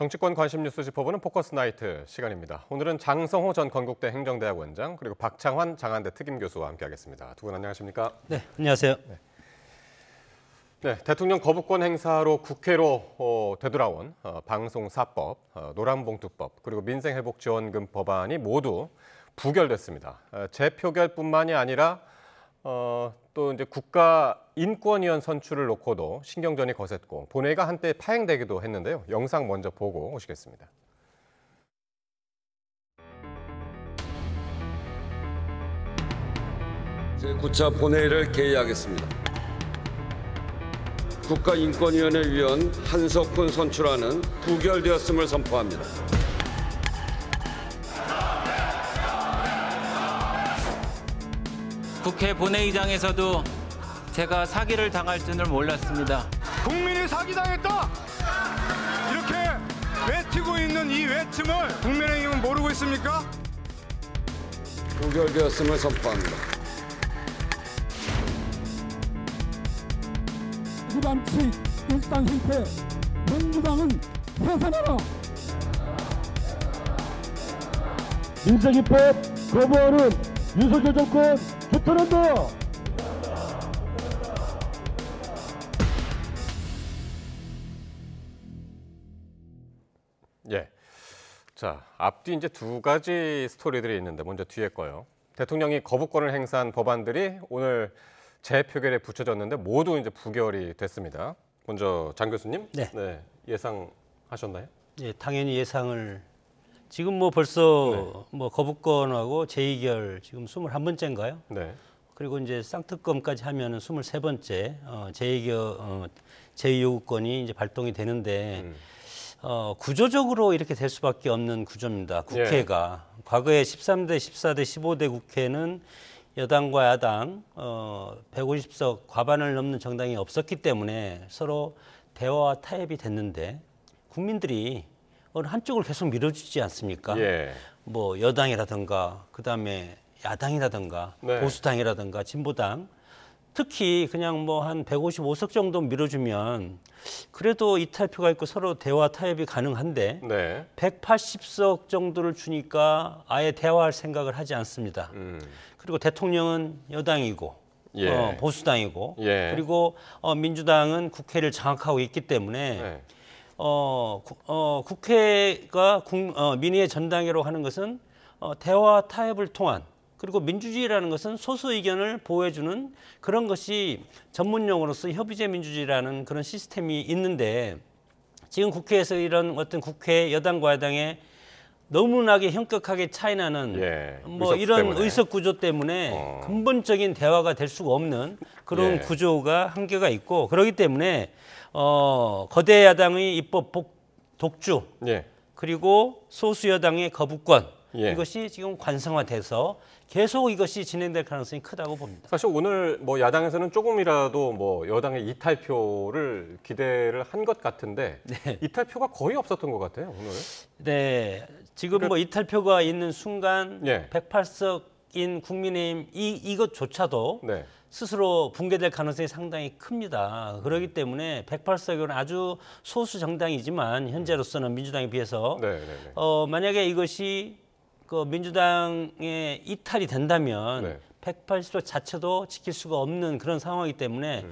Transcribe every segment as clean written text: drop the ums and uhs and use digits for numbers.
정치권 관심 뉴스 짚어보는 포커스 나이트 시간입니다. 오늘은 장성호 전 건국대 행정대학원장 그리고 박창환 장한대 특임교수와 함께하겠습니다. 두 분 안녕하십니까? 네, 안녕하세요. 네, 대통령 거부권 행사로 국회로 되돌아온 방송사법, 노란봉투법 그리고 민생회복지원금 법안이 모두 부결됐습니다. 재표결뿐만이 아니라 또 이제 국가인권위원 선출을 놓고도 신경전이 거셌고 본회의가 한때 파행되기도 했는데요. 영상 먼저 보고 오시겠습니다. 제9차 본회의를 개의하겠습니다. 국가인권위원회 위원 한석훈 선출안은 부결되었음을 선포합니다. 국회 본회의장에서도 제가 사기를 당할 줄은 몰랐습니다. 국민이 사기당했다! 이렇게 외치고 있는 이 외침을 국민의힘은 모르고 있습니까? 부결되었음을 선포합니다. 무단치 일당 행태 민주당은 해산하라. 민생입법 거부하는 윤석열 정권 규탄한다. 예. 자, 앞뒤 이제 두 가지 스토리들이 있는데 먼저 뒤에 거요. 대통령이 거부권을 행사한 법안들이 오늘 재표결에 붙여졌는데 모두 이제 부결이 됐습니다. 먼저 장 교수님, 네. 예상하셨나요? 예, 당연히 예상을 지금 뭐 벌써 뭐 거부권하고 재의결 지금 21번째인가요? 네. 그리고 이제 쌍특검까지 하면은 23번째 재의 요구권이 이제 발동이 되는데 구조적으로 이렇게 될 수밖에 없는 구조입니다. 국회가 과거에 13대, 14대, 15대 국회는 여당과 야당 150석 과반을 넘는 정당이 없었기 때문에 서로 대화와 타협이 됐는데 국민들이 어느 한쪽을 계속 밀어주지 않습니까? 뭐 여당이라든가 그다음에 야당이라든가 보수당이라든가 진보당 특히 그냥 뭐 한 155석 정도 밀어주면 그래도 이탈표가 있고 서로 대화 타협이 가능한데 180석 정도를 주니까 아예 대화할 생각을 하지 않습니다. 그리고 대통령은 여당이고 보수당이고 그리고 민주당은 국회를 장악하고 있기 때문에 국회가 민의의 전당이라고 하는 것은 대화 타협을 통한 그리고 민주주의라는 것은 소수 의견을 보호해주는 그런 것이 전문용어로서 협의제 민주주의라는 그런 시스템이 있는데 지금 국회에서 이런 어떤 국회 여당과 야당의 너무나게 현격하게 차이나는 뭐 이런 때문에. 의석 구조 때문에 근본적인 대화가 될 수가 없는 그런 구조가 한계가 있고 그렇기 때문에 거대 야당의 입법 독주 그리고 소수 여당의 거부권 이것이 지금 관성화돼서 계속 이것이 진행될 가능성이 크다고 봅니다. 사실 오늘 뭐 야당에서는 조금이라도 뭐 여당의 이탈표를 기대를 한 것 같은데 이탈표가 거의 없었던 것 같아요 오늘. 네, 지금 뭐 이탈표가 있는 순간 108석인 국민의힘 이것조차도 스스로 붕괴될 가능성이 상당히 큽니다. 그렇기 때문에 108석은 아주 소수 정당이지만 현재로서는 민주당에 비해서 만약에 이것이 그 민주당의 이탈이 된다면 180석 자체도 지킬 수가 없는 그런 상황이기 때문에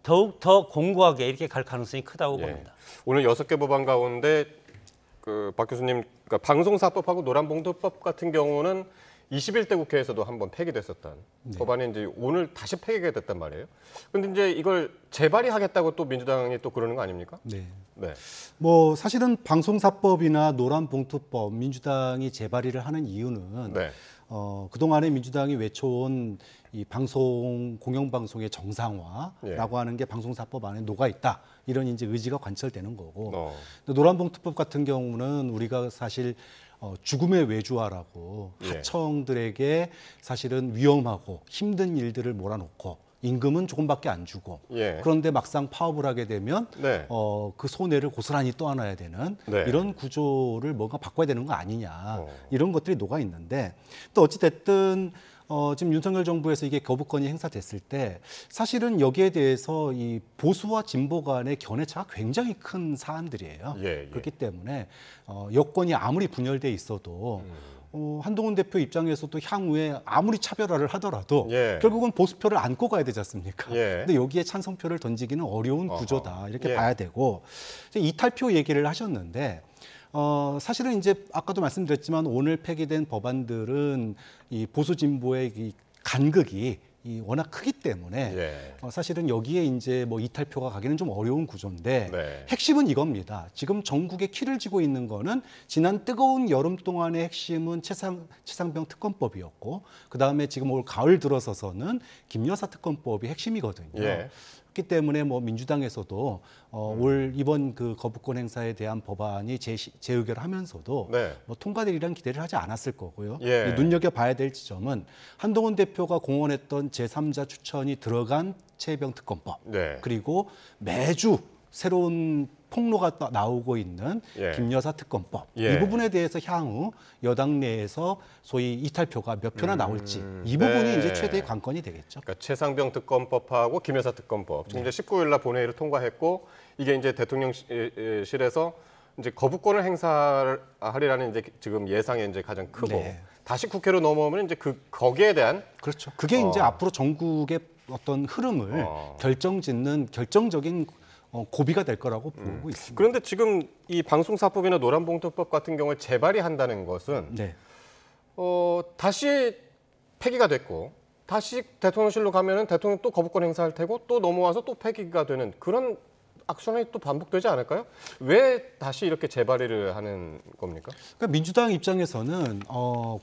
더욱 더 공고하게 이렇게 갈 가능성이 크다고 봅니다. 오늘 6개 법안 가운데 그 박 교수님 그러니까 방송사법하고 노란봉투법 같은 경우는 21대 국회에서도 한번 폐기됐었던 법안이 이제 오늘 다시 폐기가 됐단 말이에요. 그런데 이제 이걸 재발의하겠다고 또 민주당이 또 그러는 거 아닙니까? 뭐 사실은 방송사법이나 노란봉투법 민주당이 재발의를 하는 이유는 그동안에 민주당이 외쳐온 이 공영방송의 정상화라고 하는 게 방송사법 안에 녹아 있다. 이런 이제 의지가 관철되는 거고 노란봉투법 같은 경우는 우리가 사실 죽음의 외주화라고 하청들에게 사실은 위험하고 힘든 일들을 몰아놓고 임금은 조금밖에 안 주고 그런데 막상 파업을 하게 되면 그 손해를 고스란히 떠안아야 되는 이런 구조를 뭔가 바꿔야 되는 거 아니냐 이런 것들이 녹아 있는데 또 어찌 됐든 지금 윤석열 정부에서 이게 거부권이 행사됐을 때 사실은 여기에 대해서 이 보수와 진보 간의 견해차가 굉장히 큰 사안들이에요. 예. 그렇기 때문에 여권이 아무리 분열돼 있어도 한동훈 대표 입장에서도 향후에 아무리 차별화를 하더라도 예. 결국은 보수표를 안고 가야 되지 않습니까? 예. 근데 여기에 찬성표를 던지기는 어려운 구조다 이렇게 예. 봐야 되고 이제 이탈표 얘기를 하셨는데 사실은 이제 아까도 말씀드렸지만 오늘 폐기된 법안들은 이 보수 진보의 이 간극이 워낙 크기 때문에 예. 사실은 여기에 이제 뭐 이탈표가 가기는 좀 어려운 구조인데 네. 핵심은 이겁니다. 지금 전국에 키를 쥐고 있는 거는 지난 뜨거운 여름 동안의 핵심은 최상병 특검법이었고 그 다음에 지금 올 가을 들어서서는 김여사 특검법이 핵심이거든요. 예. 그렇기 때문에 뭐 민주당에서도 올 이번 그 거부권 행사에 대한 법안이 재의결하면서도 네. 뭐 통과되리란 기대를 하지 않았을 거고요. 예. 눈여겨봐야 될 지점은 한동훈 대표가 공언했던 제3자 추천이 들어간 최혜병 특검법 네. 그리고 매주 새로운 폭로가 나오고 있는 예. 김여사 특검법 예. 이 부분에 대해서 향후 여당 내에서 소위 이탈표가 몇 표나 나올지 이 부분이 네. 이제 최대의 관건이 되겠죠. 그러니까 최상병 특검법하고 김여사 특검법 지금 이제 19일 날 본회의를 통과했고 이게 이제 대통령실에서 이제 거부권을 행사하리라는 이제 지금 예상이 이제 가장 크고 네. 다시 국회로 넘어오면 이제 거기에 대한 그렇죠. 그게 이제 앞으로 전국의 어떤 흐름을 결정짓는 결정적인 고비가 될 거라고 보고 있습니다. 그런데 지금 이 방송사법이나 노란봉투법 같은 경우에 재발의한다는 것은 네. 다시 폐기가 됐고 다시 대통령실로 가면은 대통령 또 거부권 행사할 테고 또 넘어와서 또 폐기가 되는 그런 악순환이 또 반복되지 않을까요? 왜 다시 이렇게 재발의를 하는 겁니까? 그러니까 민주당 입장에서는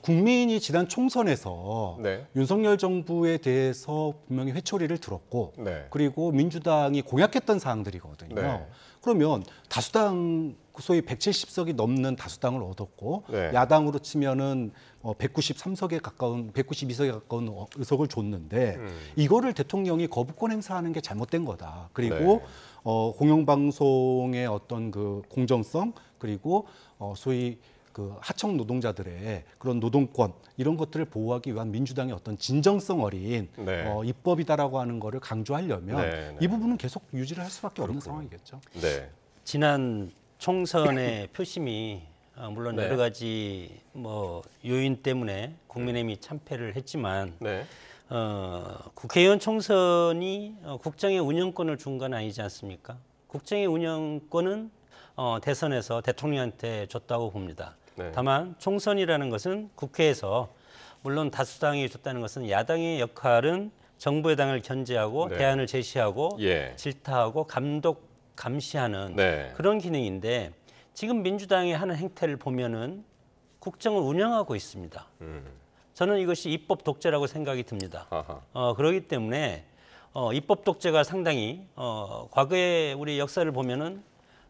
국민이 지난 총선에서 네. 윤석열 정부에 대해서 분명히 회초리를 들었고 네. 그리고 민주당이 공약했던 사항들이거든요. 네. 그러면 다수당 소위 170석이 넘는 다수당을 얻었고 네. 야당으로 치면은 193석에 가까운 192석에 가까운 의석을 줬는데 이거를 대통령이 거부권 행사하는 게 잘못된 거다. 그리고 네. 공영방송의 어떤 그 공정성 그리고 소위 그 하청 노동자들의 그런 노동권 이런 것들을 보호하기 위한 민주당의 어떤 진정성 어린 네. 입법이다라고 하는 거를 강조하려면 네, 네. 이 부분은 계속 유지를 할 수밖에 없는 상황이겠죠. 네. 지난 총선의 표심이 물론 네. 여러 가지 뭐 요인 때문에 국민의힘이 참패를 했지만 네. 국회의원 총선이 국정의 운영권을 준 건 아니지 않습니까? 국정의 운영권은 대선에서 대통령한테 줬다고 봅니다. 네. 다만 총선이라는 것은 국회에서 물론 다수당이 줬다는 것은 야당의 역할은 정부 여당을 견제하고 네. 대안을 제시하고 예. 질타하고 감시하는 네. 그런 기능인데 지금 민주당이 하는 행태를 보면은 국정을 운영하고 있습니다. 저는 이것이 입법 독재라고 생각이 듭니다. 아하. 그렇기 때문에 입법 독재가 상당히 과거의 우리 역사를 보면은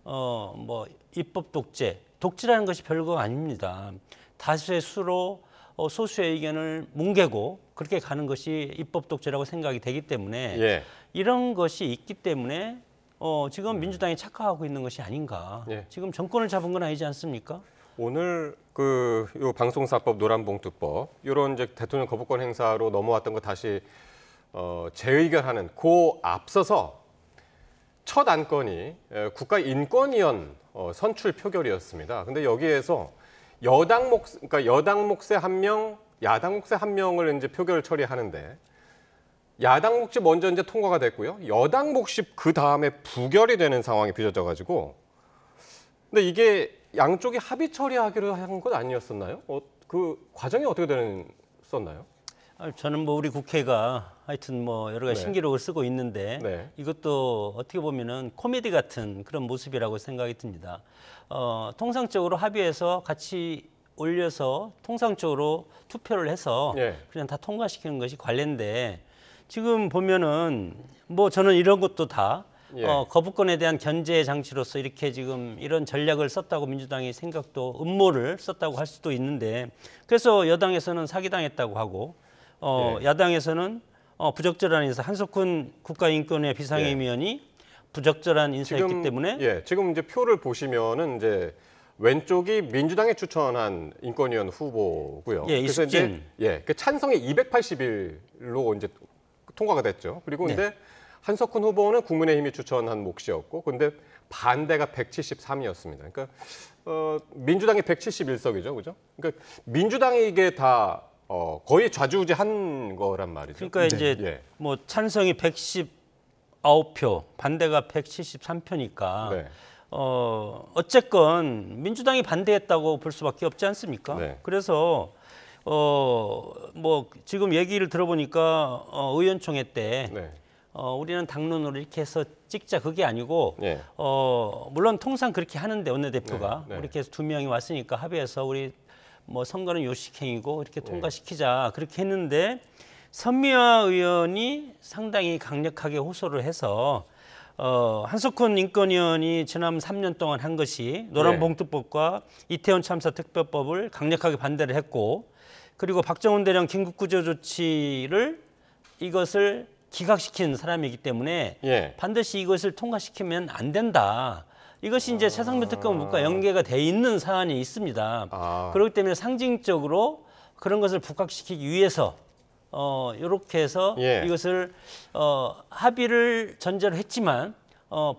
뭐 입법 독재라는 것이 별거 아닙니다. 다수의 수로 소수의 의견을 뭉개고 그렇게 가는 것이 입법 독재라고 생각이 되기 때문에 예. 이런 것이 있기 때문에 지금 민주당이 착각하고 있는 것이 아닌가. 예. 지금 정권을 잡은 건 아니지 않습니까? 오늘 요 방송사법 노란봉투법 이런 이제 대통령 거부권 행사로 넘어왔던 거 다시 재의결하는 그 앞서서 첫 안건이 국가인권위원 선출 표결이었습니다. 근데 여기에서 그러니까 여당 몫의 한 명, 야당 몫의 한 명을 이제 표결 처리하는데 야당 몫이 먼저 이제 통과가 됐고요. 여당 몫이 그 다음에 부결이 되는 상황이 빚어져-가지고 근데 이게 양쪽이 합의 처리하기로 한 것 아니었었나요? 그 과정이 어떻게 됐었나요? 저는 뭐 우리 국회가 하여튼 뭐 여러 가지 네. 신기록을 쓰고 있는데 네. 이것도 어떻게 보면은 코미디 같은 그런 모습이라고 생각이 듭니다. 통상적으로 합의해서 같이 올려서 통상적으로 투표를 해서 예. 그냥 다 통과시키는 것이 관례인데 지금 보면은 뭐 저는 이런 것도 다 예. 거부권에 대한 견제 장치로서 이렇게 지금 이런 전략을 썼다고 민주당이 생각도 음모를 썼다고 할 수도 있는데 그래서 여당에서는 사기당했다고 하고 예. 야당에서는 부적절한 인사 한석훈 국가인권위 비상임위원이 부적절한 인사였기 때문에 지금 이제 표를 보시면은 이제 왼쪽이 민주당이 추천한 인권위원 후보고요. 예, 그래서 이숙진. 이제 그 찬성이 280일로 이제 통과가 됐죠. 그리고 네. 근데 한석훈 후보는 국민의힘이 추천한 몫이었고, 근데 반대가 173이었습니다. 그러니까 민주당이 171석이죠, 그죠? 그러니까 민주당이 이게 다 거의 좌지우지한 거란 말이죠. 그러니까 이제 예. 뭐 찬성이 119표, 반대가 173표니까 네. 어쨌건 민주당이 반대했다고 볼 수밖에 없지 않습니까? 네. 그래서 뭐 지금 얘기를 들어보니까 의원총회 때 네. 우리는 당론으로 이렇게 해서 찍자 그게 아니고 예. 물론 통상 그렇게 하는데 원내대표가 네, 네. 이렇게 해서 2명이 왔으니까 합의해서 우리 뭐 선거는 요식행위고 이렇게 통과시키자 그렇게 했는데 선미화 의원이 상당히 강력하게 호소를 해서 한석훈 인권위원이 지난 3년 동안 한 것이 노란봉투법과 이태원 참사 특별법을 강력하게 반대를 했고 그리고 박정훈 대령 긴급구조조치를 이것을 기각시킨 사람이기 때문에 예. 반드시 이것을 통과시키면 안 된다. 이것이 이제 최상면 특검법과 연계가 돼 있는 사안이 있습니다. 그렇기 때문에 상징적으로 그런 것을 부각시키기 위해서 이렇게 해서 예. 이것을 합의를 전제로 했지만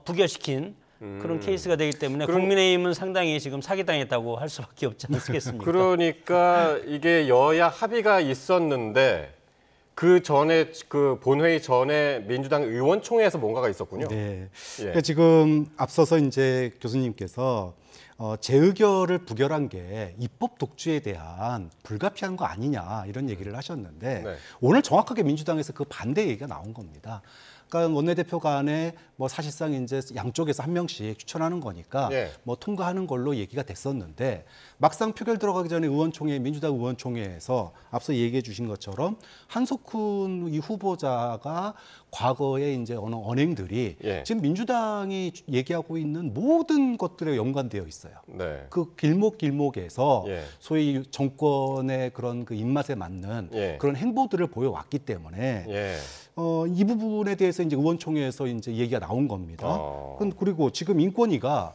부결시킨 그런 케이스가 되기 때문에 국민의힘은 상당히 지금 사기당했다고 할 수밖에 없지 않겠습니까? 그러니까 이게 여야 합의가 있었는데 그 전에 그 본회의 전에 민주당 의원총회에서 뭔가가 있었군요. 네. 예. 그러니까 지금 앞서서 이제 교수님께서 재의결을 부결한 게 입법 독주에 대한 불가피한 거 아니냐 이런 얘기를 하셨는데 네. 오늘 정확하게 민주당에서 그 반대 얘기가 나온 겁니다. 그러니까 원내대표 간에 뭐 사실상 이제 양쪽에서 한 명씩 추천하는 거니까 예. 뭐 통과하는 걸로 얘기가 됐었는데 막상 표결 들어가기 전에 의원총회 민주당 의원총회에서 앞서 얘기해 주신 것처럼 한석훈 이 후보자가 과거에 이제 어느 언행들이 예. 지금 민주당이 얘기하고 있는 모든 것들에 연관되어 있어요. 네. 그 길목길목에서 예. 소위 정권의 그런 그 입맛에 맞는 예. 그런 행보들을 보여왔기 때문에 예. 이 부분에 대해서 이제 의원총회에서 이제 얘기가 나온 겁니다. 그리고 지금 인권위가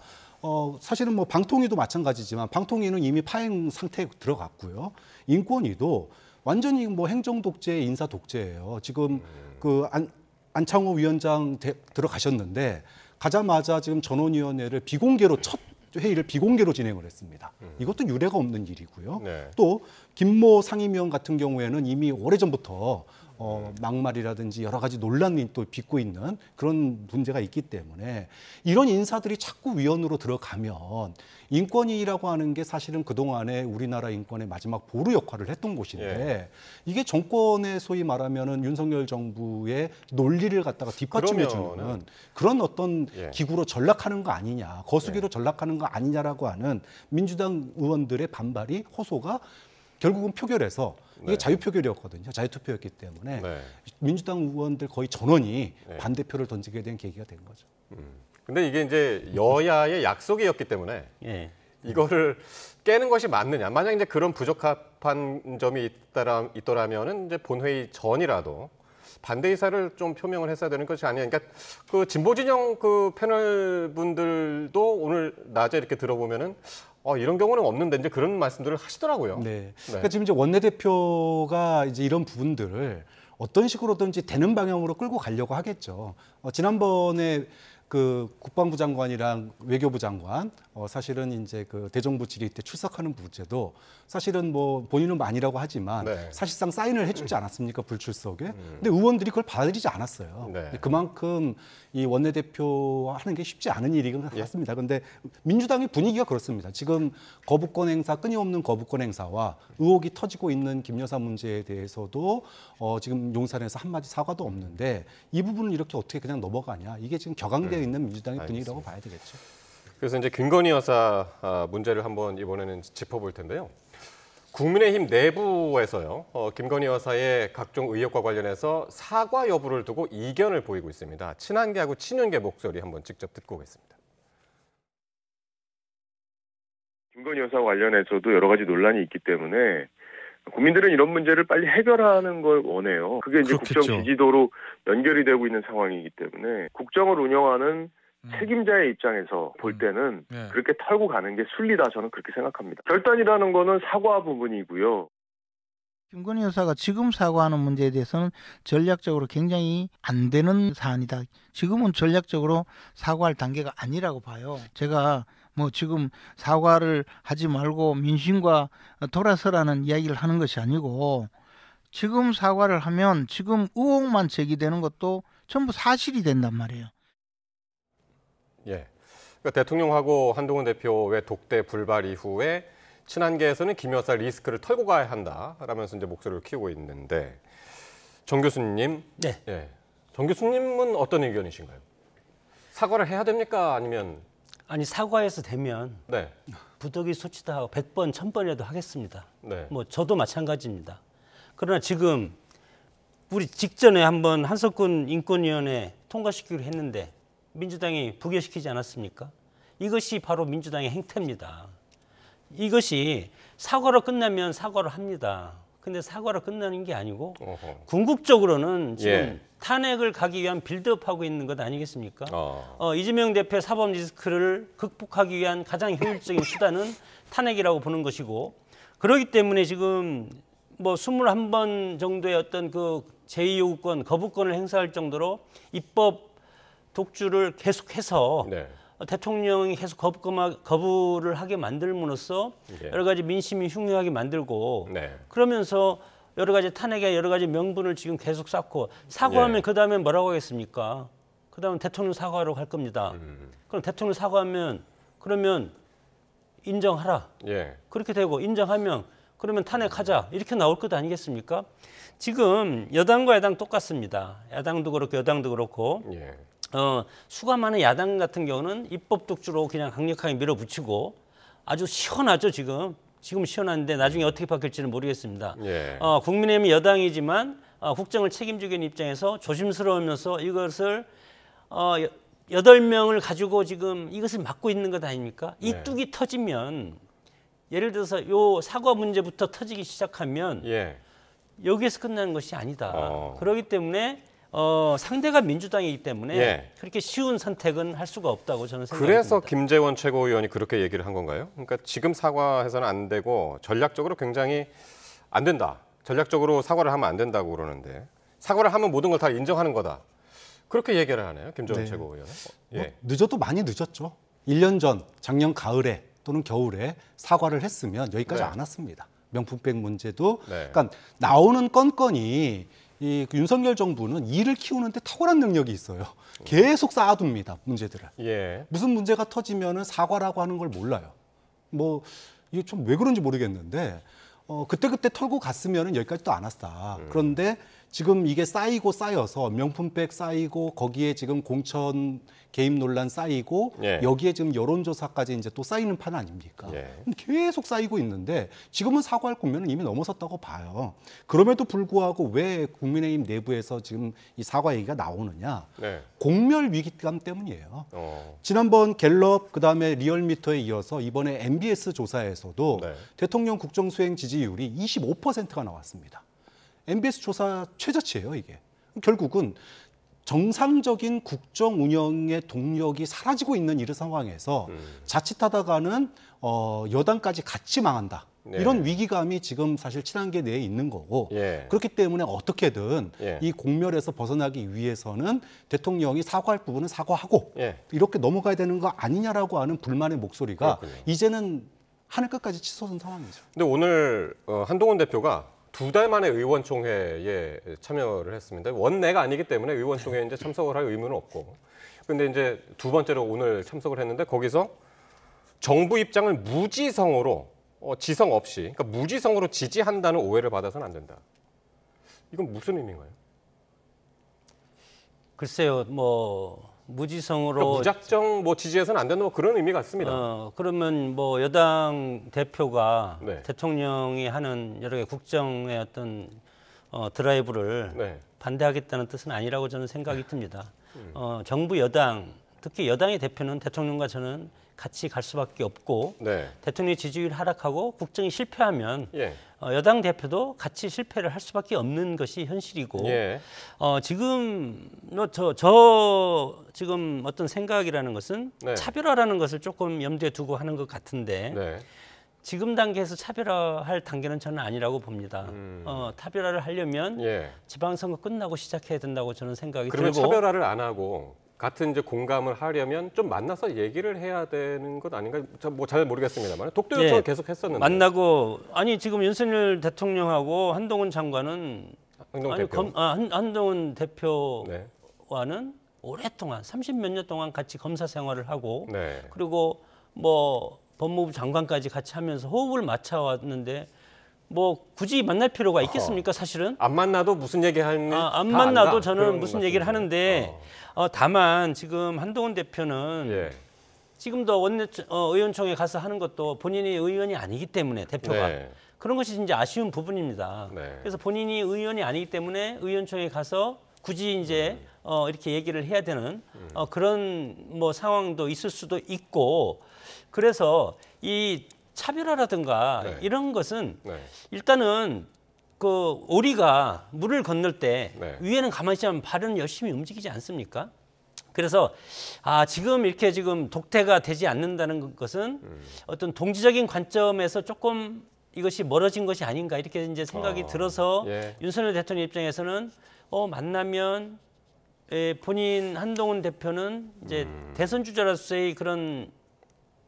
사실은 뭐 방통위도 마찬가지지만 방통위는 이미 파행 상태에 들어갔고요. 인권위도 완전히 뭐 행정 독재, 인사 독재예요. 지금 그 안창호 위원장 들어가셨는데 가자마자 지금 전원위원회를 비공개로 첫 회의를 비공개로 진행을 했습니다. 이것도 유례가 없는 일이고요. 네. 또 김모 상임위원 같은 경우에는 이미 오래전부터 막말이라든지 여러 가지 논란이 또 빚고 있는 그런 문제가 있기 때문에 이런 인사들이 자꾸 위원으로 들어가면 인권위라고 하는 게 사실은 그동안에 우리나라 인권의 마지막 보루 역할을 했던 곳인데 이게 정권의 소위 말하면은 윤석열 정부의 논리를 갖다가 뒷받침해 주는 그런 어떤 기구로 전락하는 거 아니냐, 거수기로 전락하는 거 아니냐라고 하는 민주당 의원들의 반발이 호소가 결국은 표결에서 이게 자유표결이었거든요. 자유투표였기 때문에 민주당 의원들 거의 전원이 반대표를 던지게 된 계기가 된 거죠. 근데 이게 이제 여야의 약속이었기 때문에 예. 이거를 깨는 것이 맞느냐. 만약 이제 그런 부적합한 점이 있더라면은 이제 본회의 전이라도 반대 의사를 좀 표명을 했어야 되는 것이 아니야. 그러니까 그 진보 진영 그 패널 분들도 오늘 낮에 이렇게 들어보면은 이런 경우는 없는데 이제 그런 말씀들을 하시더라고요. 네. 그러니까 지금 이제 원내대표가 이제 이런 부분들을 어떤 식으로든지 되는 방향으로 끌고 가려고 하겠죠. 지난번에 그 국방부 장관이랑 외교부 장관 사실은 이제 그 대정부 질의 때 출석하는 문제도 사실은 뭐 본인은 아니라고 하지만 사실상 사인을 해주지 않았습니까 불출석에? 근데 의원들이 그걸 받아들이지 않았어요. 그만큼 이 원내대표 하는 게 쉽지 않은 일인 것 같습니다. 그런데 민주당의 분위기가 그렇습니다. 지금 거부권 행사 끊임없는 거부권 행사와 의혹이 터지고 있는 김 여사 문제에 대해서도 지금 용산에서 한마디 사과도 없는데 이 부분을 이렇게 어떻게 그냥 넘어가냐? 이게 지금 격앙되어 있는 민주당의 분위기라고 봐야 되겠죠. 그래서 이제 김건희 여사 문제를 한번 이번에는 짚어볼 텐데요. 국민의힘 내부에서요, 김건희 여사의 각종 의혹과 관련해서 사과 여부를 두고 이견을 보이고 있습니다. 친한계하고 친윤계 목소리 한번 직접 듣고 오겠습니다. 김건희 여사 관련해서도 여러 가지 논란이 있기 때문에 국민들은 이런 문제를 빨리 해결하는 걸 원해요. 그게 이제 그렇겠죠. 국정 지지도로 연결이 되고 있는 상황이기 때문에 국정을 운영하는 책임자의 입장에서 볼 때는 네. 그렇게 털고 가는 게 순리다 저는 그렇게 생각합니다. 결단이라는 거는 사과 부분이고요. 김건희 여사가 지금 사과하는 문제에 대해서는 전략적으로 굉장히 안 되는 사안이다. 지금은 전략적으로 사과할 단계가 아니라고 봐요. 제가 뭐 지금 사과를 하지 말고 민심과 돌아서라는 이야기를 하는 것이 아니고 지금 사과를 하면 지금 의혹만 제기되는 것도 전부 사실이 된단 말이에요. 예. 그러니까 대통령하고 한동훈 대표의 독대 불발 이후에 친한계에서는 김 여사 리스크를 털고 가야 한다라면서 이제 목소리를 키우고 있는데 정 교수님, 네. 예. 정 교수님은 어떤 의견이신가요? 사과를 해야 됩니까? 아니면 아니 사과해서 되면 네, 부득이 소치도 하고 100번, 1000번이라도 하겠습니다. 네, 뭐 저도 마찬가지입니다. 그러나 지금 우리 직전에 한번 한석훈 인권위원회 통과시키기로 했는데 민주당이 부결시키지 않았습니까? 이것이 바로 민주당의 행태입니다. 이것이 사과로 끝나면 사과를 합니다. 근데 사과로 끝나는 게 아니고 어허. 궁극적으로는 지금 예. 탄핵을 가기 위한 빌드업하고 있는 것 아니겠습니까? 어. 이재명 대표의 사법 리스크를 극복하기 위한 가장 효율적인 수단은 탄핵이라고 보는 것이고 그렇기 때문에 지금 뭐 21번 정도의 어떤 그 제2요구권, 거부권을 행사할 정도로 입법 독주를 계속해서 네. 대통령이 계속 거부를 하게 만들므로써 예. 여러 가지 민심이 흉흉하게 만들고 네. 그러면서 여러 가지 탄핵의 여러 가지 명분을 지금 계속 쌓고 사과하면 예. 그다음에 뭐라고 하겠습니까? 그다음에 대통령 사과하러 갈 겁니다. 그럼 대통령 사과하면 그러면 인정하라. 예. 그렇게 되고 인정하면 그러면 탄핵하자 이렇게 나올 것 아니겠습니까? 지금 여당과 야당 똑같습니다. 야당도 그렇고 여당도 그렇고 예. 수가 많은 야당 같은 경우는 입법 독주로 그냥 강력하게 밀어붙이고 아주 시원하죠 지금 시원한데 나중에 어떻게 바뀔지는 모르겠습니다. 예. 국민의힘이 여당이지만 국정을 책임지고 있는 입장에서 조심스러우면서 이것을 8명을 가지고 지금 이것을 막고 있는 것 아닙니까? 이 네. 뚝이 터지면 예를 들어서 요 사과 문제부터 터지기 시작하면 예. 여기에서 끝나는 것이 아니다. 어. 그렇기 때문에 상대가 민주당이기 때문에 예. 그렇게 쉬운 선택은 할 수가 없다고 저는 생각합니다. 그래서 김재원 최고위원이 그렇게 얘기를 한 건가요? 그러니까 지금 사과해서는 안 되고 전략적으로 굉장히 안 된다. 전략적으로 사과를 하면 안 된다고 그러는데 사과를 하면 모든 걸 다 인정하는 거다. 그렇게 얘기를 하네요. 김재원 네. 최고위원은. 뭐 예. 늦어도 많이 늦었죠. 1년 전 작년 가을에 또는 겨울에 사과를 했으면 여기까지 네. 안 왔습니다. 명품백 문제도 네. 그러니까 나오는 건건이 이 윤석열 정부는 일을 키우는데 탁월한 능력이 있어요. 계속 쌓아둡니다. 문제들을. 예. 무슨 문제가 터지면은 사과라고 하는 걸 몰라요. 뭐 이게 좀 왜 그런지 모르겠는데 그때 털고 갔으면은 여기까지 또 안 왔다. 그런데 지금 이게 쌓이고 쌓여서 명품백 쌓이고 거기에 지금 공천 개입 논란 쌓이고 예. 여기에 지금 여론조사까지 이제 또 쌓이는 판 아닙니까? 예. 계속 쌓이고 있는데 지금은 사과할 국면은 이미 넘어섰다고 봐요. 그럼에도 불구하고 왜 국민의힘 내부에서 지금 이 사과 얘기가 나오느냐? 네. 공멸 위기감 때문이에요. 지난번 갤럽 그다음에 리얼미터에 이어서 이번에 MBS 조사에서도 네. 대통령 국정수행 지지율이 25%가 나왔습니다. MBS 조사 최저치예요, 이게. 결국은 정상적인 국정 운영의 동력이 사라지고 있는 이런 상황에서 자칫하다가는 여당까지 같이 망한다. 네. 이런 위기감이 지금 사실 친한계 내에 있는 거고 예. 그렇기 때문에 어떻게든 예. 이 공멸에서 벗어나기 위해서는 대통령이 사과할 부분은 사과하고 예. 이렇게 넘어가야 되는 거 아니냐라고 하는 불만의 목소리가 그렇군요. 이제는 하늘 끝까지 치솟은 상황이죠. 근데 오늘 한동훈 대표가 2달 만에 의원총회에 참여를 했습니다. 원내가 아니기 때문에 의원총회에 이제 참석을 할 의무는 없고. 근데 이제 두 번째로 오늘 참석을 했는데 거기서 정부 입장을 무지성으로 지성 없이 그러니까 무지성으로 지지한다는 오해를 받아서는 안 된다. 이건 무슨 의미인가요? 글쎄요, 뭐 무지성으로 그러니까 무작정 뭐 지지해서는 안 된다 뭐 그런 의미 같습니다. 그러면 뭐 여당 대표가 네. 대통령이 하는 여러 개 국정의 어떤 드라이브를 네. 반대하겠다는 뜻은 아니라고 저는 생각이 듭니다. 정부 여당, 특히 여당의 대표는 대통령과 저는 같이 갈 수밖에 없고 네. 대통령의 지지율 하락하고 국정이 실패하면 예. 여당 대표도 같이 실패를 할 수밖에 없는 것이 현실이고 예. 지금 저 지금 어떤 생각이라는 것은 네. 차별화라는 것을 조금 염두에 두고 하는 것 같은데 네. 지금 단계에서 차별화할 단계는 저는 아니라고 봅니다. 차별화를 하려면 예. 지방선거 끝나고 시작해야 된다고 저는 생각이 그러면 들고 차별화를 안 하고 같은 이제 공감을 하려면 좀 만나서 얘기를 해야 되는 것 아닌가? 뭐 잘 모르겠습니다만 독도 요청을 예. 계속 했었는데. 만나고 아니 지금 윤석열 대통령하고 한동훈 장관은 한동훈 아니, 대표. 한동훈 네. 대표와는 오랫동안 30몇 년 동안 같이 검사 생활을 하고 네. 그리고 뭐 법무부 장관까지 같이 하면서 호흡을 맞춰왔는데 뭐 굳이 만날 필요가 있겠습니까 사실은? 안 만나도 무슨 얘기하는 안 만나도 저는 무슨 얘기를 하는데 다만 지금 한동훈 대표는 예. 지금도 의원총회 가서 하는 것도 본인이 의원이 아니기 때문에 대표가 네. 그런 것이 이제 아쉬운 부분입니다. 네. 그래서 본인이 의원이 아니기 때문에 의원총회 가서 굳이 이제 이렇게 얘기를 해야 되는 그런 뭐 상황도 있을 수도 있고 그래서 이 차별화라든가 네. 이런 것은 네. 일단은 그 오리가 물을 건널 때 네. 위에는 가만히 있으면 발은 열심히 움직이지 않습니까? 그래서 지금 이렇게 지금 독태가 되지 않는다는 것은 어떤 동지적인 관점에서 조금 이것이 멀어진 것이 아닌가 이렇게 이제 생각이 들어서 예. 윤석열 대통령 입장에서는 만나면 본인 한동훈 대표는 이제 대선 주자로서의 그런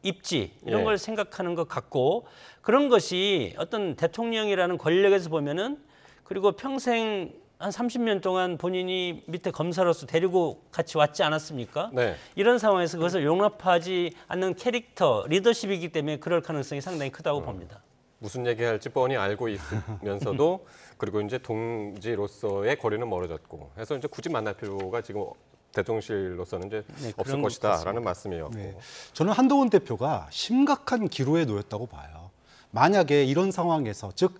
입지 이런 예. 걸 생각하는 것 같고 그런 것이 어떤 대통령이라는 권력에서 보면은 그리고 평생 한 30년 동안 본인이 밑에 검사로서 데리고 같이 왔지 않았습니까? 네. 이런 상황에서 그것을 용납하지 않는 캐릭터, 리더십이기 때문에 그럴 가능성이 상당히 크다고 봅니다. 무슨 얘기할지 뻔히 알고 있으면서도 그리고 이제 동지로서의 거리는 멀어졌고 해서 이제 굳이 만날 필요가 지금 대통령실로서는 이제 없을 그런 것 것이다라는 말씀이었고. 네. 저는 한동훈 대표가 심각한 기로에 놓였다고 봐요. 만약에 이런 상황에서 즉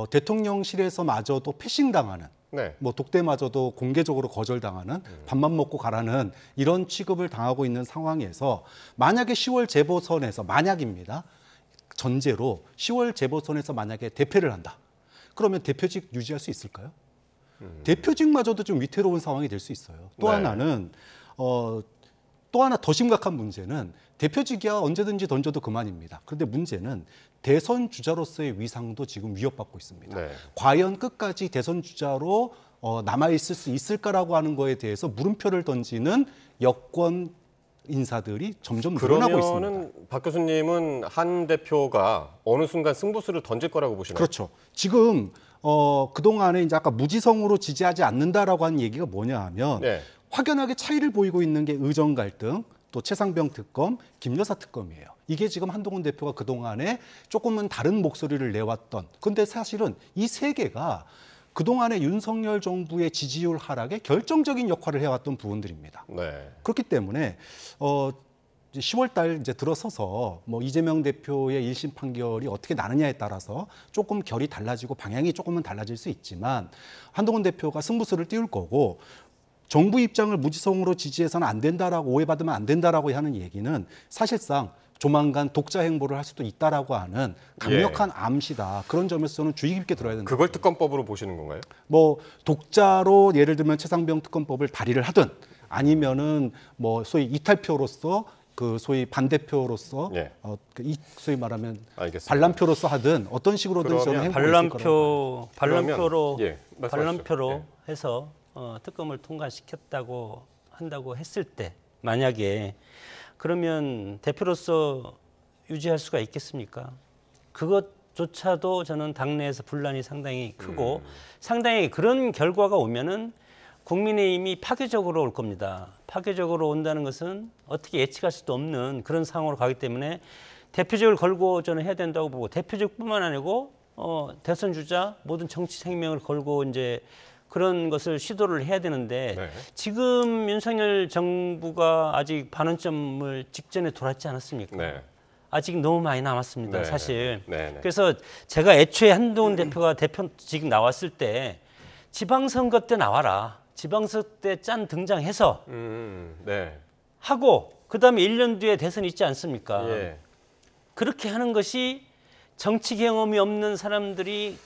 대통령실에서마저도 패싱당하는 네. 뭐 독대마저도 공개적으로 거절당하는 밥만 먹고 가라는 이런 취급을 당하고 있는 상황에서 만약에 10월 재보선에서 만약입니다. 전제로 10월 재보선에서 만약에 대패를 한다. 그러면 대표직 유지할 수 있을까요? 대표직마저도 좀 위태로운 상황이 될 수 있어요. 또 네. 하나는 또 하나 더 심각한 문제는 대표직이야 언제든지 던져도 그만입니다. 그런데 문제는 대선 주자로서의 위상도 지금 위협받고 있습니다. 네. 과연 끝까지 대선 주자로 남아있을 수 있을까라고 하는 거에 대해서 물음표를 던지는 여권 인사들이 점점 늘어나고 있습니다. 그러면은 박 교수님은 한 대표가 어느 순간 승부수를 던질 거라고 보시나요? 그렇죠. 지금 그동안에 이제 아까 무지성으로 지지하지 않는다라고 하는 얘기가 뭐냐 하면 네. 확연하게 차이를 보이고 있는 게 의정 갈등, 또 최상병 특검, 김여사 특검이에요. 이게 지금 한동훈 대표가 그동안에 조금은 다른 목소리를 내왔던. 근데 사실은 이 세 개가 그동안에 윤석열 정부의 지지율 하락에 결정적인 역할을 해왔던 부분들입니다. 네. 그렇기 때문에 10월 달 이제 들어서서 뭐 이재명 대표의 1심 판결이 어떻게 나느냐에 따라서 조금 결이 달라지고 방향이 조금은 달라질 수 있지만 한동훈 대표가 승부수를 띄울 거고 정부 입장을 무지성으로 지지해서는 안 된다라고 오해받으면 안 된다라고 하는 얘기는 사실상 조만간 독자 행보를 할 수도 있다라고 하는 강력한 암시다. 그런 점에서는 주의 깊게 들어야 된다. 그걸 특검법으로 보시는 건가요? 뭐 독자로 예를 들면 최상병 특검법을 발의를 하든 아니면은 뭐 소위 이탈표로서 그 소위 반대표로서 예. 소위 말하면 알겠습니다. 반란표로서 하든 어떤 식으로든 저는 행보가 있을 거라고 반란표로 예, 말씀하시죠. 반란표로 예. 해서 특검을 한다고 했을 때 만약에 그러면 대표로서 유지할 수가 있겠습니까? 그것조차도 저는 당내에서 분란이 상당히 크고 상당히 그런 결과가 오면은 국민의힘이 파괴적으로 올 겁니다. 파괴적으로 온다는 것은 어떻게 예측할 수도 없는 그런 상황으로 가기 때문에 대표직을 걸고 저는 해야 된다고 보고 대표직뿐만 아니고 대선 주자 모든 정치 생명을 걸고 이제 그런 것을 시도를 해야 되는데 네. 지금 윤석열 정부가 아직 반환점을 직전에 돌았지 않았습니까? 네. 아직 너무 많이 남았습니다, 네. 사실. 네. 네. 그래서 제가 애초에 한동훈 대표가 대표직 나왔을 때 지방선거 때 나와라. 지방선거 때 짠 등장해서 네. 하고 그다음에 1년 뒤에 대선 있지 않습니까? 예. 그렇게 하는 것이 정치 경험이 없는 사람들이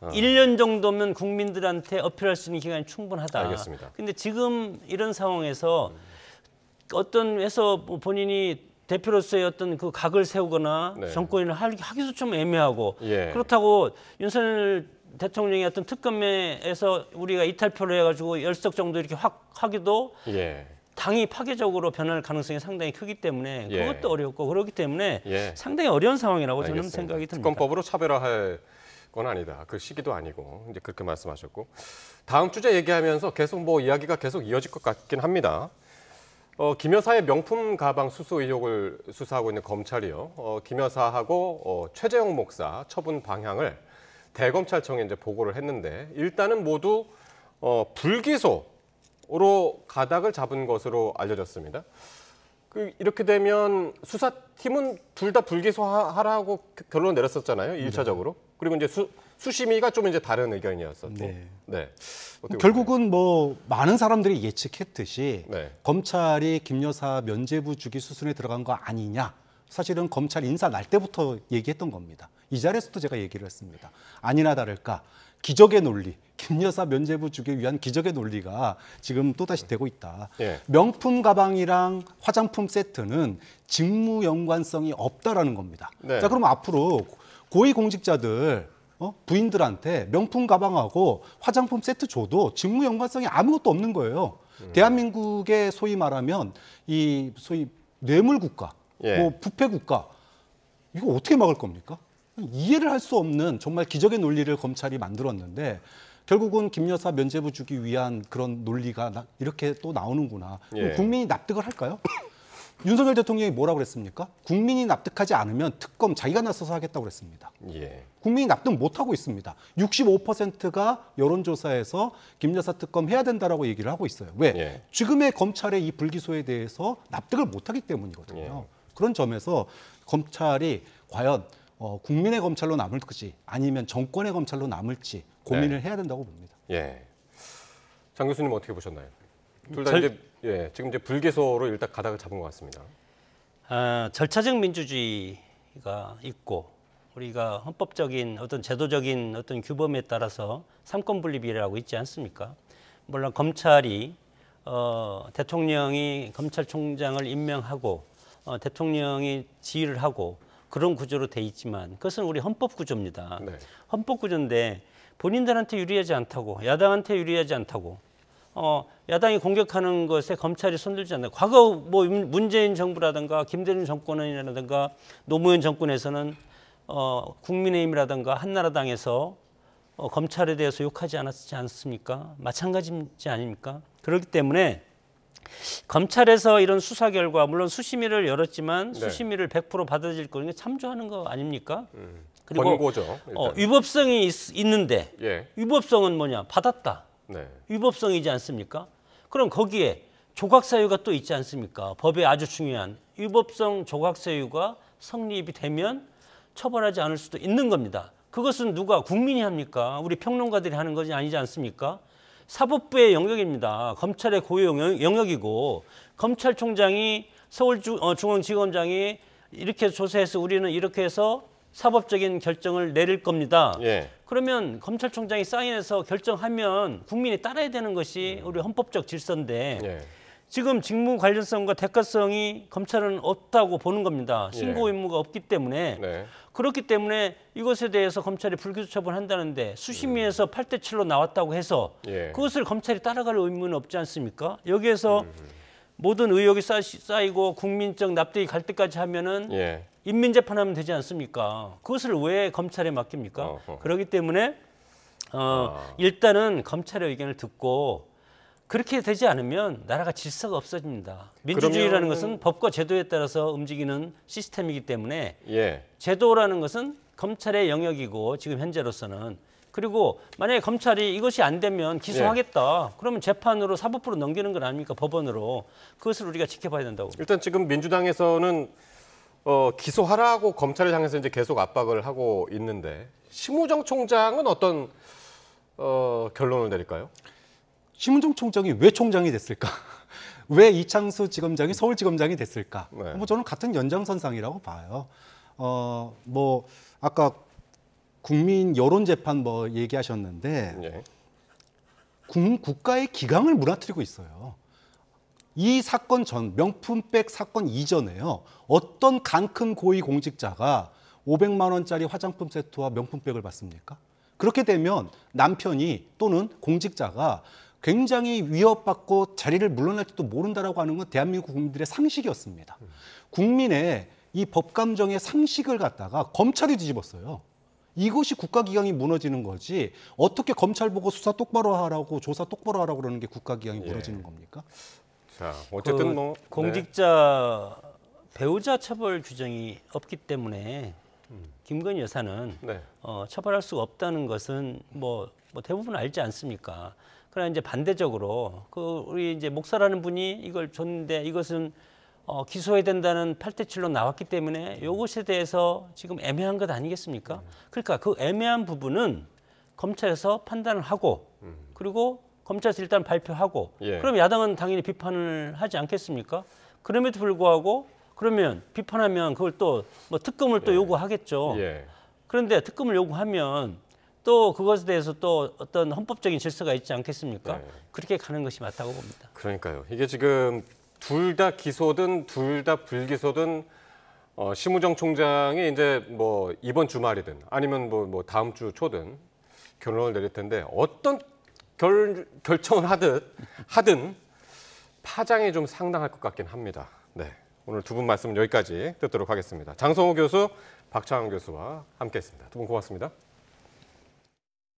1년 정도면 국민들한테 어필할 수 있는 기간이 충분하다. 알겠습니다. 근데 지금 이런 상황에서 어떤 해서 본인이 대표로서의 어떤 그 각을 세우거나 네. 정권을 하기도 좀 애매하고 예. 그렇다고 윤석열 대통령의 어떤 특검에서 우리가 이탈표를 해가지고 10석 정도 이렇게 확 하기도 예. 당이 파괴적으로 변할 가능성이 상당히 크기 때문에 예. 그것도 어렵고 그렇기 때문에 예. 상당히 어려운 상황이라고 저는 알겠습니다. 생각이 듭니다. 특검법으로 차별화할 건 아니다. 그 시기도 아니고 이제 그렇게 말씀하셨고 다음 주제 얘기하면서 계속 뭐 이야기가 계속 이어질 것 같긴 합니다. 김 여사의 명품 가방 수수 의혹을 수사하고 있는 검찰이요. 김 여사하고 최재형 목사 처분 방향을 대검찰청에 이제 보고를 했는데 일단은 모두 불기소로 가닥을 잡은 것으로 알려졌습니다. 이렇게 되면 수사팀은 둘 다 불기소하라고 결론을 내렸었잖아요. 1차적으로. 그리고 이제 수심위가 좀 이제 다른 의견이었었고. 네. 네. 결국은 뭐 많은 사람들이 예측했듯이 네. 검찰이 김 여사 면죄부 주기 수순에 들어간 거 아니냐. 사실은 검찰 인사 날 때부터 얘기했던 겁니다. 이 자리에서도 제가 얘기를 했습니다. 아니나 다를까 기적의 논리, 김 여사 면죄부 주기 위한 기적의 논리가 지금 또다시 되고 있다. 예. 명품 가방이랑 화장품 세트는 직무 연관성이 없다라는 겁니다. 네. 자, 그럼 앞으로 고위공직자들 부인들한테 명품 가방하고 화장품 세트 줘도 직무 연관성이 아무것도 없는 거예요. 대한민국의 소위 말하면 이 소위 뇌물 국가, 예. 뭐 부패 국가 이거 어떻게 막을 겁니까? 이해를 할 수 없는 정말 기적의 논리를 검찰이 만들었는데 결국은 김 여사 면죄부 주기 위한 그런 논리가 이렇게 또 나오는구나. 예. 국민이 납득을 할까요? 윤석열 대통령이 뭐라고 그랬습니까? 국민이 납득하지 않으면 특검 자기가 나서서 하겠다고 그랬습니다. 예. 국민이 납득 못하고 있습니다. 65%가 여론조사에서 김 여사 특검 해야 된다라고 얘기를 하고 있어요. 왜? 예. 지금의 검찰의 이 불기소에 대해서 납득을 못하기 때문이거든요. 예. 그런 점에서 검찰이 과연 국민의 검찰로 남을지 아니면 정권의 검찰로 남을지 고민을 해야 된다고 봅니다. 예. 장 교수님 어떻게 보셨나요? 둘 다 이제 지금 이제 불기소로 일단 가닥을 잡은 것 같습니다. 절차적 민주주의가 있고 우리가 헌법적인 어떤 제도적인 어떤 규범에 따라서 삼권 분립이라고 있지 않습니까? 물론 검찰이 대통령이 검찰총장을 임명하고 대통령이 지휘를 하고 그런 구조로 돼 있지만 그것은 우리 헌법 구조입니다. 네. 헌법 구조인데 본인들한테 유리하지 않다고 야당한테 유리하지 않다고 야당이 공격하는 것에 검찰이 손들지 않는다. 과거 뭐 문재인 정부라든가 김대중 정권이라든가 노무현 정권에서는 국민의힘이라든가 한나라당에서 검찰에 대해서 욕하지 않았지 않습니까? 마찬가지지 아닙니까? 그렇기 때문에 검찰에서 이런 수사 결과 물론 수심위를 열었지만 네. 수심위를 100% 받아들일 거니까 참조하는 거 아닙니까? 그리고 권고죠. 일단. 위법성이 있는데 예. 위법성은 뭐냐? 받았다. 네. 위법성이지 않습니까? 그럼 거기에 조각사유가 또 있지 않습니까? 법에 아주 중요한 위법성 조각사유가 성립이 되면 처벌하지 않을 수도 있는 겁니다. 그것은 누가 국민이 합니까? 우리 평론가들이 하는 것이 아니지 않습니까? 사법부의 영역입니다. 검찰의 고유 영역이고 검찰총장이 서울중앙지검장이 이렇게 조사해서 우리는 이렇게 해서 사법적인 결정을 내릴 겁니다. 예. 그러면 검찰총장이 사인해서 결정하면 국민이 따라야 되는 것이 우리 헌법적 질서인데 예. 지금 직무 관련성과 대가성이 검찰은 없다고 보는 겁니다. 신고 예. 의무가 없기 때문에 네. 그렇기 때문에 이것에 대해서 검찰이 불기소 처분한다는데 수심위에서 8대7로 나왔다고 해서 예. 그것을 검찰이 따라갈 의무는 없지 않습니까? 여기에서 모든 의혹이 쌓이고 국민적 납득이 갈 때까지 하면은 예. 인민재판하면 되지 않습니까? 그것을 왜 검찰에 맡깁니까? 어허. 그렇기 때문에 일단은 검찰의 의견을 듣고 그렇게 되지 않으면 나라가 질서가 없어집니다. 민주주의라는 것은 법과 제도에 따라서 움직이는 시스템이기 때문에 예. 제도라는 것은 검찰의 영역이고 지금 현재로서는 그리고 만약에 검찰이 이것이 안 되면 기소하겠다. 그러면 재판으로 사법부로 넘기는 건 아닙니까? 법원으로. 그것을 우리가 지켜봐야 된다고. 일단 지금 민주당에서는 기소하라고 검찰을 향해서 이제 계속 압박을 하고 있는데 심우정 총장은 어떤 결론을 내릴까요? 심우정 총장이 왜 총장이 됐을까? 왜 이창수 지검장이 서울지검장이 됐을까? 네. 뭐 저는 같은 연장선상이라고 봐요. 뭐 아까 국민 여론 재판 뭐 얘기하셨는데 예. 국가의 기강을 무너뜨리고 있어요. 이 사건 전 명품백 사건 이전에요. 어떤 간 큰 고위 공직자가 500만 원짜리 화장품 세트와 명품백을 받습니까? 그렇게 되면 남편이 또는 공직자가 굉장히 위협받고 자리를 물러날지도 모른다라고 하는 건 대한민국 국민들의 상식이었습니다. 국민의 이 법감정의 상식을 갖다가 검찰이 뒤집었어요. 이것이 국가기강이 무너지는 거지 어떻게 검찰 보고 수사 똑바로 하라고 조사 똑바로 하라고 그러는 게 국가기강이 무너지는 겁니까? 자, 어쨌든 뭐 공직자 배우자 처벌 규정이 없기 때문에 김건희 여사는 네. 처벌할 수가 없다는 것은 뭐 대부분 알지 않습니까? 그러나 이제 반대적으로 우리 이제 목사라는 분이 이걸 줬는데 이것은 기소해야 된다는 8대7로 나왔기 때문에 이것에 대해서 지금 애매한 것 아니겠습니까? 그러니까 그 애매한 부분은 검찰에서 판단을 하고 그리고 검찰에서 일단 발표하고 예. 그럼 야당은 당연히 비판을 하지 않겠습니까? 그럼에도 불구하고 그러면 비판하면 그걸 또 뭐 특검을 또 요구하겠죠. 예. 그런데 특검을 요구하면 또 그것에 대해서 또 어떤 헌법적인 질서가 있지 않겠습니까? 네. 그렇게 가는 것이 맞다고 봅니다. 그러니까요. 이게 지금 둘 다 기소든 둘 다 불기소든 심우정 총장이 이제 뭐 이번 주말이든 아니면 뭐 다음 주 초든 결론을 내릴 텐데 어떤 결정을 하든 파장이 좀 상당할 것 같긴 합니다. 네. 오늘 두 분 말씀은 여기까지 듣도록 하겠습니다. 장성호 교수, 박창원 교수와 함께했습니다. 두 분 고맙습니다.